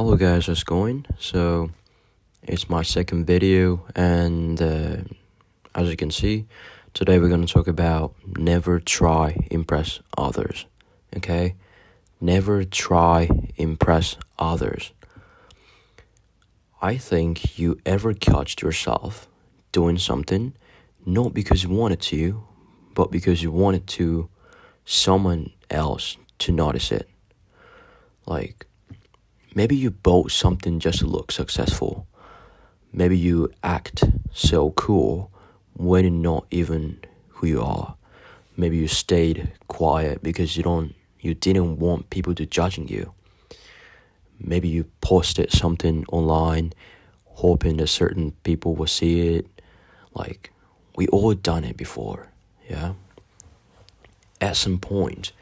Hello guys, how's it going? So it's my second video, and as you can see, today we're gonna talk about never try impress others. Okay, never try impress others. I think you ever catch yourself doing something not because you wanted to, but because you wanted to someone else to notice it. Like, maybe you bought something just to look successful. Maybe you act so cool when you're not even who you are. Maybe you stayed quiet because you didn't want people to judging you. Maybe you posted something online hoping that certain people will see it. Like, we all done it before, yeah? At some point,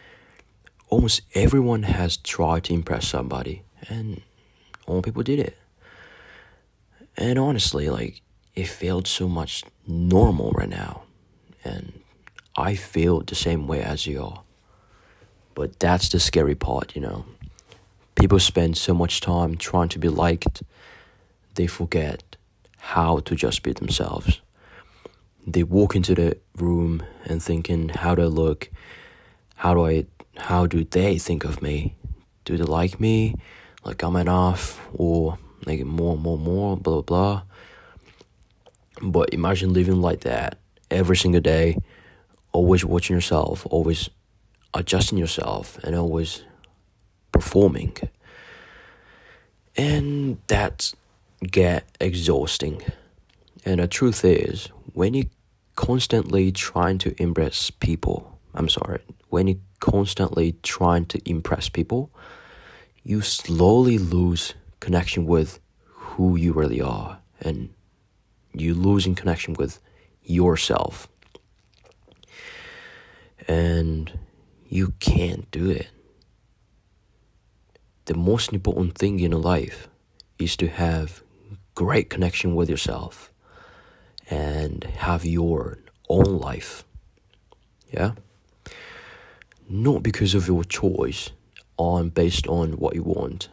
almost everyone has tried to impress somebody, and all people did it. And honestly, like, it felt so much normal right now, and I feel the same way as you are. But that's the scary part, People spend so much time trying to be liked, they forget how to just be themselves. They walk into the room and thinking, how do I look? How do they think of me? Do they like me? Like, I'm enough? Or like more, blah, blah, blah. But imagine living like that every single day, always watching yourself, always adjusting yourself, and always performing. And that get exhausting. And the truth is, when you constantly trying to impress people, when you constantly trying to impress people, you slowly lose connection with who you really are, and you losing connection with yourself. And you can't do it. The most important thing in life is to have great connection with yourself and have your own life. Yeah? Not because of your choice on based on what you want.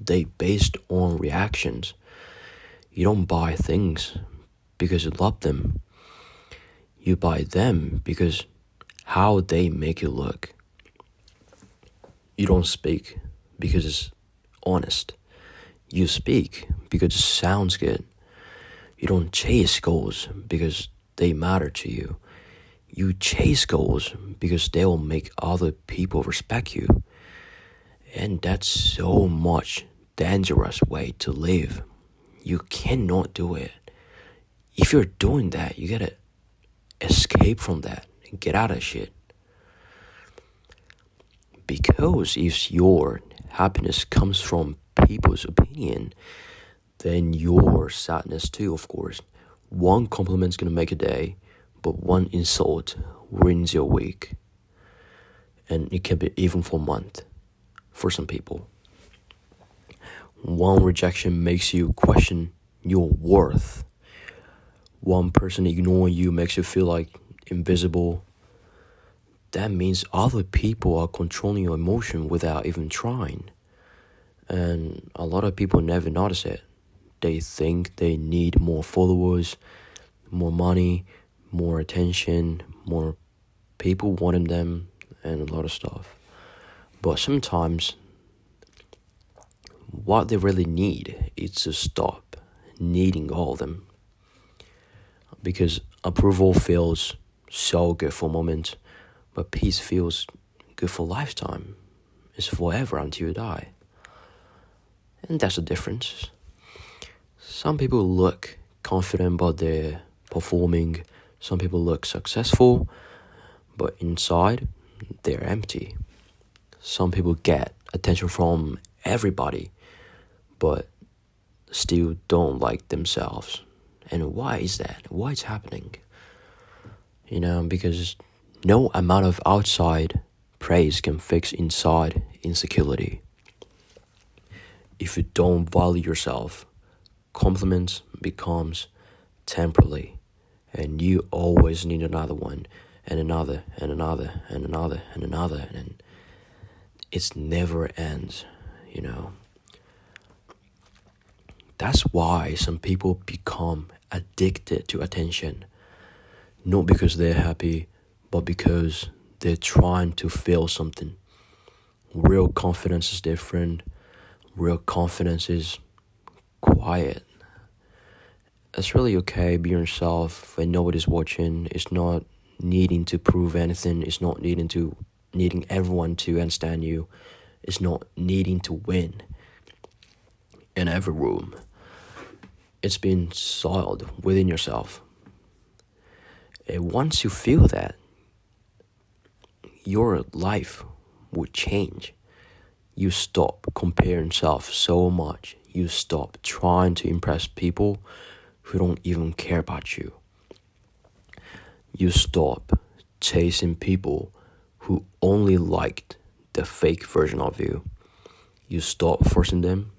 They based on reactions. You don't buy things because you love them. You buy them because how they make you look. You don't speak because it's honest. You speak because it sounds good. You don't chase goals because they matter to you. You chase goals because they will make other people respect you. And that's so much dangerous way to live. You cannot do it. If you're doing that, you gotta escape from that and get out of shit. Because if your happiness comes from people's opinion, then your sadness too, of course. One compliment's gonna make a day, but one insult ruins your week. And it can be even for a month for some people. One rejection makes you question your worth. One person ignoring you makes you feel like invisible. That means other people are controlling your emotion without even trying. And a lot of people never notice it. They think they need more followers, more money, more attention, more people wanting them, and a lot of stuff. But sometimes what they really need is to stop needing all of them. Because approval feels so good for a moment, but peace feels good for a lifetime. It's forever until you die. And that's the difference. Some people look confident about their performing. Some people look successful, but inside, they're empty. Some people get attention from everybody, but still don't like themselves. And why is that? Why it's happening? Because no amount of outside praise can fix inside insecurity. If you don't value yourself, compliments becomes temporary, and you always need another one, and another, and another, and another, and another, and it never ends, That's why some people become addicted to attention. Not because they're happy, but because they're trying to feel something. Real confidence is different. Real confidence is quiet. It's really okay being yourself when nobody's watching. It's not needing to prove anything. It's not needing everyone to understand you. It's not needing to win in every room. It's being soiled within yourself. And once you feel that, your life will change. You stop comparing yourself so much. You stop trying to impress people who don't even care about you. You stop chasing people who only liked the fake version of you. You stop forcing them.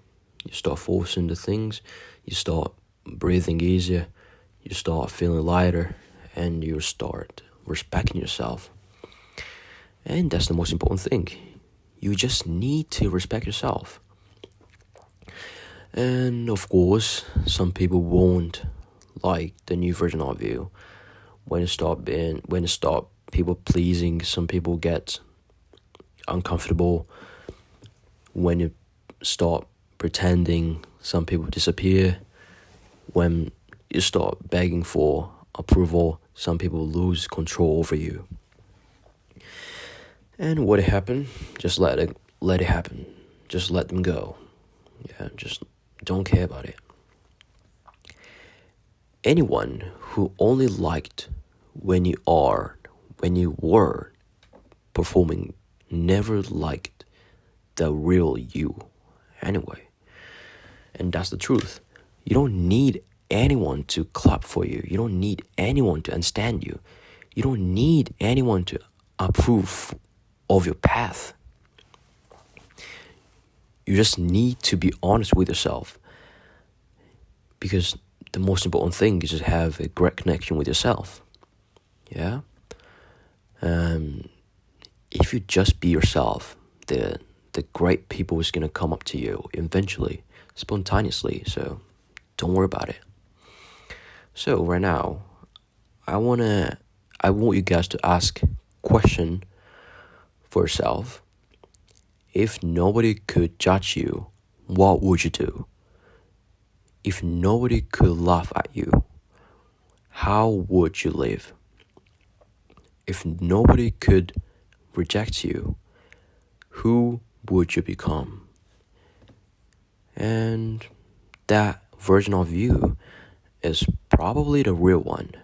You start forcing the things. You start breathing easier. You start feeling lighter. And you start respecting yourself. And that's the most important thing. You just need to respect yourself. And of course, some people won't like the new version of you. When you stop people pleasing, some people get uncomfortable. When you stop pretending, some people disappear. When you start begging for approval, some people lose control over you. And what happened? Just let it happen. Just let them go. Yeah, just don't care about it. Anyone who only liked when you were performing never liked the real you anyway. And that's the truth. You don't need anyone to clap for you. You don't need anyone to understand you. You don't need anyone to approve of your path. You just need to be honest with yourself. Because the most important thing is to have a great connection with yourself. Yeah? If you just be yourself, the great people is going to come up to you eventually, spontaneously. So don't worry about it. So right now, I want you guys to ask a question for yourself. If nobody could judge you, what would you do? If nobody could laugh at you, how would you live? If nobody could reject you, who would you become? And that version of you is probably the real one.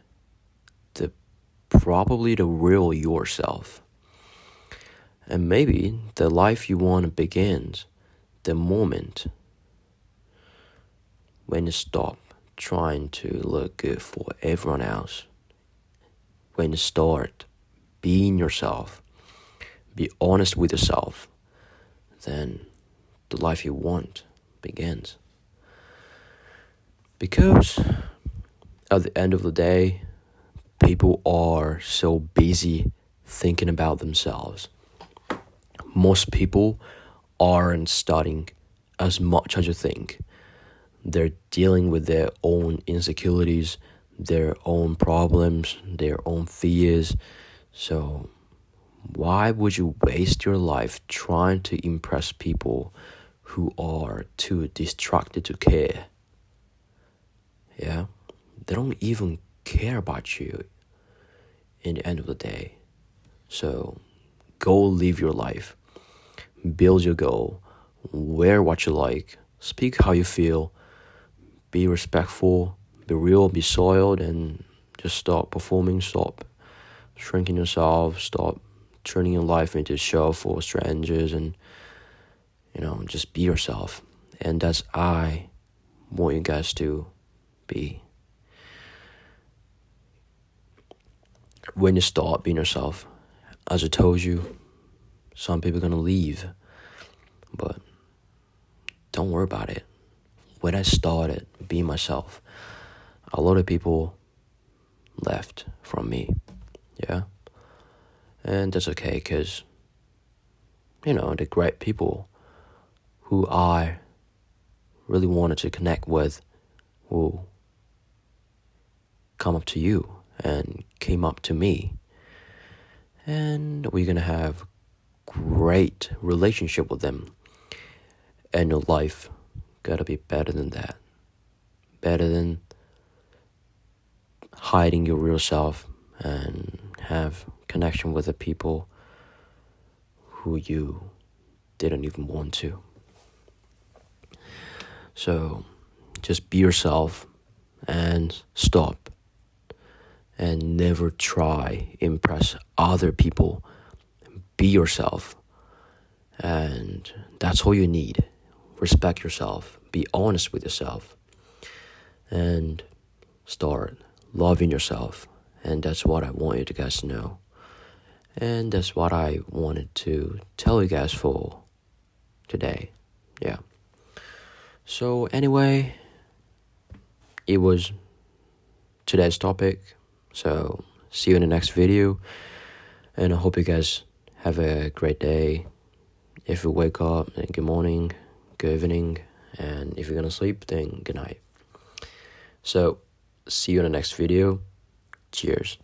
Probably the real yourself. And maybe the life you want begins the moment when you stop trying to look good for everyone else. When you start being yourself, be honest with yourself, then the life you want begins. Because at the end of the day, people are so busy thinking about themselves. Most people aren't studying as much as you think. They're dealing with their own insecurities, their own problems, their own fears. So why would you waste your life trying to impress people who are too distracted to care? Yeah? They don't even care about you in the end of the day. So go live your life. Build your goal. Wear what you like. Speak how you feel. Be respectful. Be real. Be soiled. And just stop performing. Stop shrinking yourself. Stop turning your life into a show for strangers. And, just be yourself. And that's I want you guys to be. When you start being yourself, as I told you, some people are going to leave. But don't worry about it. When I started being myself, a lot of people left from me. Yeah? And that's okay, because, the great people who I really wanted to connect with will come up to you and came up to me. And we're gonna have great relationship with them. And your life gotta be better than that. Better than hiding your real self and have connection with the people who you didn't even want to. So just be yourself and stop and never try impress other people. Be yourself, and that's all you need. Respect yourself, be honest with yourself, and start loving yourself. And that's what I want you to guys to know, and that's what I wanted to tell you guys for today. Yeah, so anyway, it was today's topic. So see you in the next video, and I hope you guys have a great day. If you wake up, then good morning, good evening, and if you're gonna sleep, then good night. So see you in the next video. Cheers.